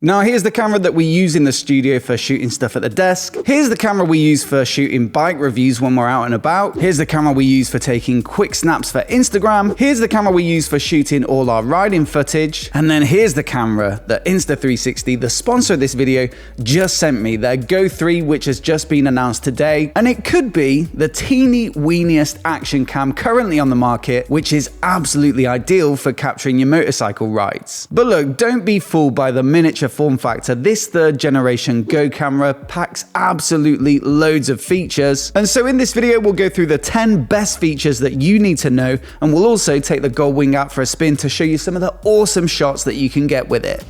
Now here's the camera that we use in the studio for shooting stuff at the desk. Here's the camera we use for shooting bike reviews when we're out and about. Here's the camera we use for taking quick snaps for Instagram. Here's the camera we use for shooting all our riding footage. And then here's the camera that Insta360, the sponsor of this video, just sent me, their Go 3, which has just been announced today. And it could be the teeny weeniest action cam currently on the market, which is absolutely ideal for capturing your motorcycle rides. But look, don't be fooled by the miniature form factor. This third generation Go camera packs absolutely loads of features. And so in this video, we'll go through the 10 best features that you need to know, and we'll also take the Gold Wing out for a spin to show you some of the awesome shots that you can get with it.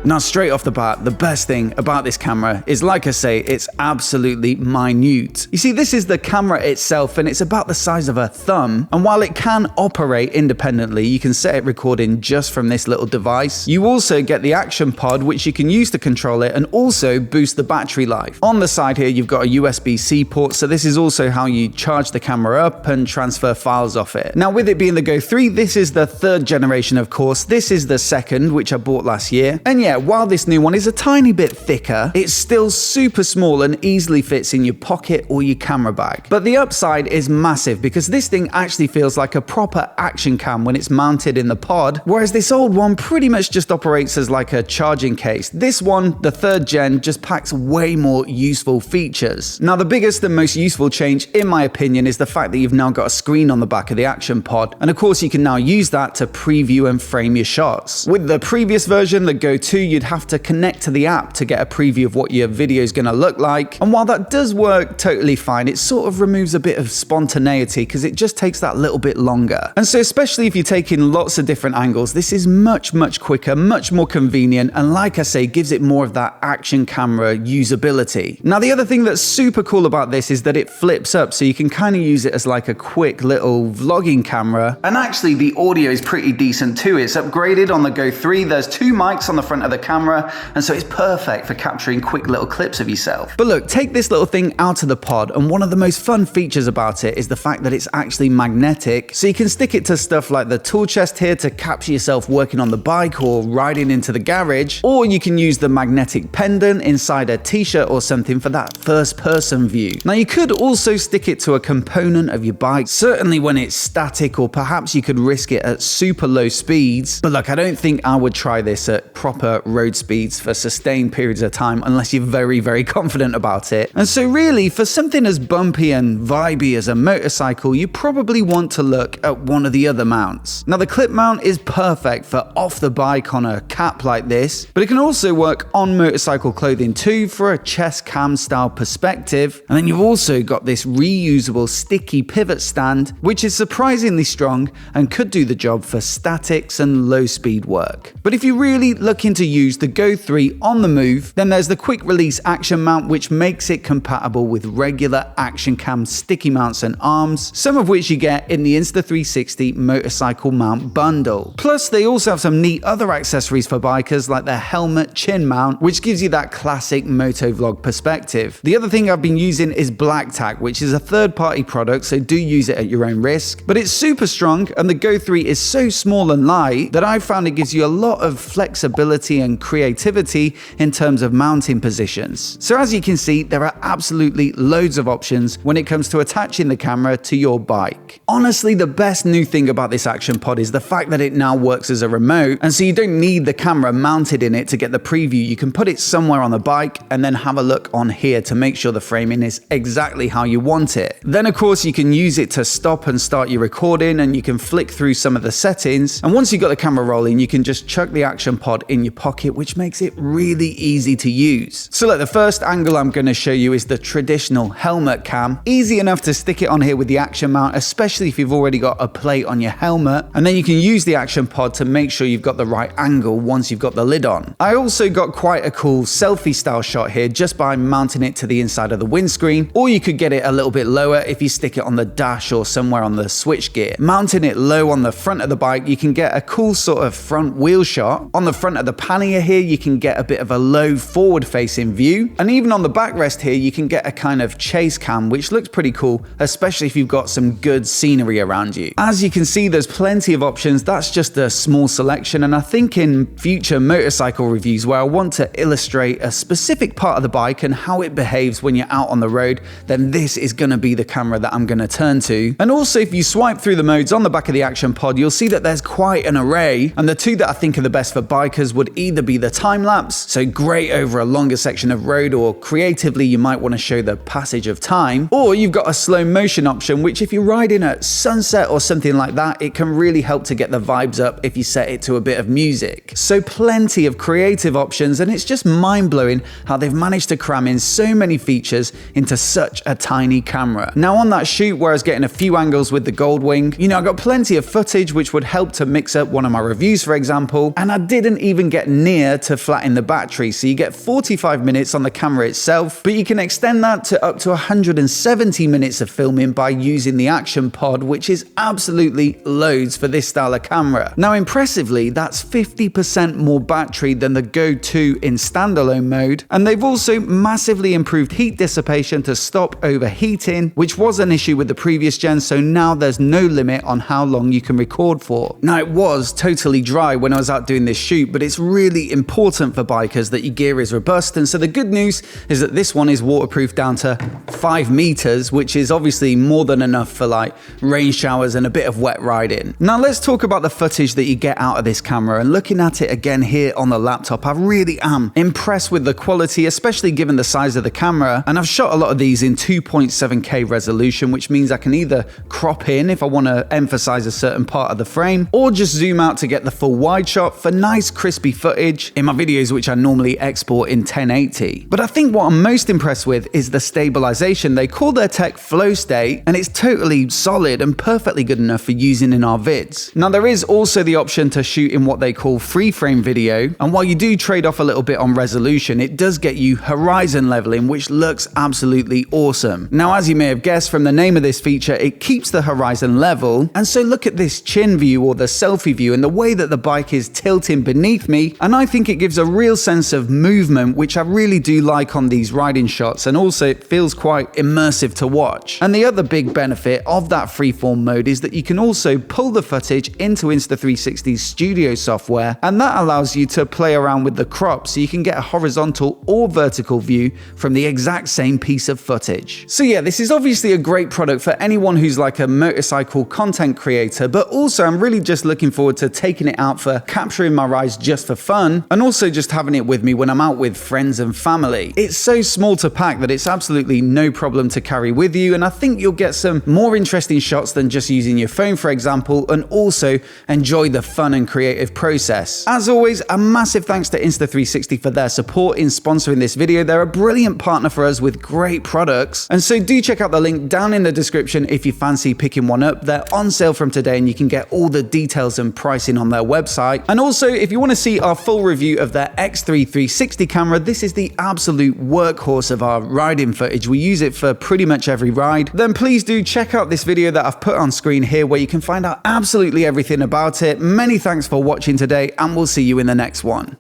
Now, straight off the bat, the best thing about this camera is, like I say, it's absolutely minute. You see, this is the camera itself, and it's about the size of a thumb. And while it can operate independently, you can set it recording just from this little device. You also get the action pod, which you can use to control it and also boost the battery life. On the side here, you've got a USB-C port, so this is also how you charge the camera up and transfer files off it. Now, with it being the Go 3, this is the third generation, of course. This is the second, which I bought last year. And yeah, while this new one is a tiny bit thicker, it's still super small and easily fits in your pocket or your camera bag. But the upside is massive because this thing actually feels like a proper action cam when it's mounted in the pod, whereas this old one pretty much just operates as like a charging case. This one, the third gen, just packs way more useful features. Now, the biggest and most useful change, in my opinion, is the fact that you've now got a screen on the back of the action pod. And of course, you can now use that to preview and frame your shots. With the previous version, the Go 2, you'd have to connect to the app to get a preview of what your video is going to look like. And while that does work totally fine, it sort of removes a bit of spontaneity because it just takes that little bit longer. And so especially if you're taking lots of different angles, this is much quicker, much more convenient, and like I say, gives it more of that action camera usability. Now, the other thing that's super cool about this is that it flips up, so you can kind of use it as like a quick little vlogging camera. And actually, the audio is pretty decent too. It's upgraded on the Go 3. There's 2 mics on the front of the camera, and so it's perfect for capturing quick little clips of yourself. But look, take this little thing out of the pod, and one of the most fun features about it is the fact that it's actually magnetic, so you can stick it to stuff like the tool chest here to capture yourself working on the bike or riding into the garage, or you can use the magnetic pendant inside a t-shirt or something for that first person view. Now, you could also stick it to a component of your bike, certainly when it's static, or perhaps you could risk it at super low speeds. But look, I don't think I would try this at proper road speeds for sustained periods of time unless you're very confident about it. And so really, for something as bumpy and vibey as a motorcycle, you probably want to look at one of the other mounts. Now, the clip mount is perfect for off the bike on a cap like this, but it can also work on motorcycle clothing too for a chest cam style perspective. And then you've also got this reusable sticky pivot stand, which is surprisingly strong and could do the job for statics and low speed work. But if you're really looking to use the Go 3 on the move, then there's the quick release action mount, which makes it compatible with regular action cam sticky mounts and arms, some of which you get in the Insta360 motorcycle mount bundle. Plus, they also have some neat other accessories for bikers like the helmet chin mount, which gives you that classic motovlog perspective. The other thing I've been using is Black Tack, which is a third-party product, so do use it at your own risk. But it's super strong, and the Go 3 is so small and light that I've found it gives you a lot of flexibility and creativity in terms of mounting positions. So as you can see, there are absolutely loads of options when it comes to attaching the camera to your bike. Honestly, the best new thing about this action pod is the fact that it now works as a remote, and so you don't need the camera mounted in it to get the preview. You can put it somewhere on the bike and then have a look on here to make sure the framing is exactly how you want it. Then of course you can use it to stop and start your recording, and you can flick through some of the settings, and once you've got the camera rolling, you can just chuck the action pod in your pocket, which makes it really easy to use. So look, the first angle I'm going to show you is the traditional helmet cam. Easy enough to stick it on here with the action mount, especially if you've already got a plate on your helmet, and then you can use the action pod to make sure you've got the right angle once you've got the lid on. I also got quite a cool selfie style shot here just by mounting it to the inside of the windscreen, or you could get it a little bit lower if you stick it on the dash or somewhere on the switch gear. Mounting it low on the front of the bike, you can get a cool sort of front wheel shot. On the front of the panel pannier here, you can get a bit of a low forward-facing view. And even on the backrest here, you can get a kind of chase cam, which looks pretty cool, especially if you've got some good scenery around you. As you can see, there's plenty of options. That's just a small selection, and I think in future motorcycle reviews where I want to illustrate a specific part of the bike and how it behaves when you're out on the road, then this is going to be the camera that I'm going to turn to. And also, if you swipe through the modes on the back of the Action Pod, you'll see that there's quite an array, and the two that I think are the best for bikers would either be the time lapse, so great over a longer section of road, or creatively you might want to show the passage of time, or you've got a slow motion option, which if you're riding at sunset or something like that, it can really help to get the vibes up if you set it to a bit of music. So plenty of creative options, and it's just mind-blowing how they've managed to cram in so many features into such a tiny camera. Now on that shoot where I was getting a few angles with the Goldwing, you know, I got plenty of footage which would help to mix up one of my reviews, for example, and I didn't even get near to flatten the battery, so you get 45 minutes on the camera itself, but you can extend that to up to 170 minutes of filming by using the Action Pod, which is absolutely loads for this style of camera. Now impressively, that's 50% more battery than the Go 2 in standalone mode, and they've also massively improved heat dissipation to stop overheating, which was an issue with the previous gen, so now there's no limit on how long you can record for. Now it was totally dry when I was out doing this shoot, but it's really important for bikers that your gear is robust, and so the good news is that this one is waterproof down to 5 meters, which is obviously more than enough for like rain showers and a bit of wet riding. Now let's talk about the footage that you get out of this camera, and looking at it again here on the laptop, I really am impressed with the quality, especially given the size of the camera, and I've shot a lot of these in 2.7K resolution, which means I can either crop in if I want to emphasize a certain part of the frame, or just zoom out to get the full wide shot for nice crispy footage in my videos, which I normally export in 1080. But I think what I'm most impressed with is the stabilization. They call their tech flow state, and it's totally solid and perfectly good enough for using in our vids. Now there is also the option to shoot in what they call free frame video, and while you do trade off a little bit on resolution, it does get you horizon leveling, which looks absolutely awesome. Now as you may have guessed from the name of this feature, it keeps the horizon level, and so look at this chin view or the selfie view and the way that the bike is tilting beneath me, and I think it gives a real sense of movement, which I really do like on these riding shots, and also it feels quite immersive to watch. And the other big benefit of that freeform mode is that you can also pull the footage into Insta360's studio software, and that allows you to play around with the crop, so you can get a horizontal or vertical view from the exact same piece of footage. So yeah, this is obviously a great product for anyone who's like a motorcycle content creator, but also I'm really just looking forward to taking it out for capturing my rides just for fun, and also just having it with me when I'm out with friends and family. It's so small to pack that it's absolutely no problem to carry with you, and I think you'll get some more interesting shots than just using your phone, for example, and also enjoy the fun and creative process. As always, a massive thanks to Insta360 for their support in sponsoring this video. They're a brilliant partner for us with great products, and so do check out the link down in the description if you fancy picking one up. They're on sale from today, and you can get all the details and pricing on their website. And also, if you want to see our full review of their X3 360 camera, this is the absolute workhorse of our riding footage. We use it for pretty much every ride. Then please do check out this video that I've put on screen here, where you can find out absolutely everything about it. Many thanks for watching today, and we'll see you in the next one.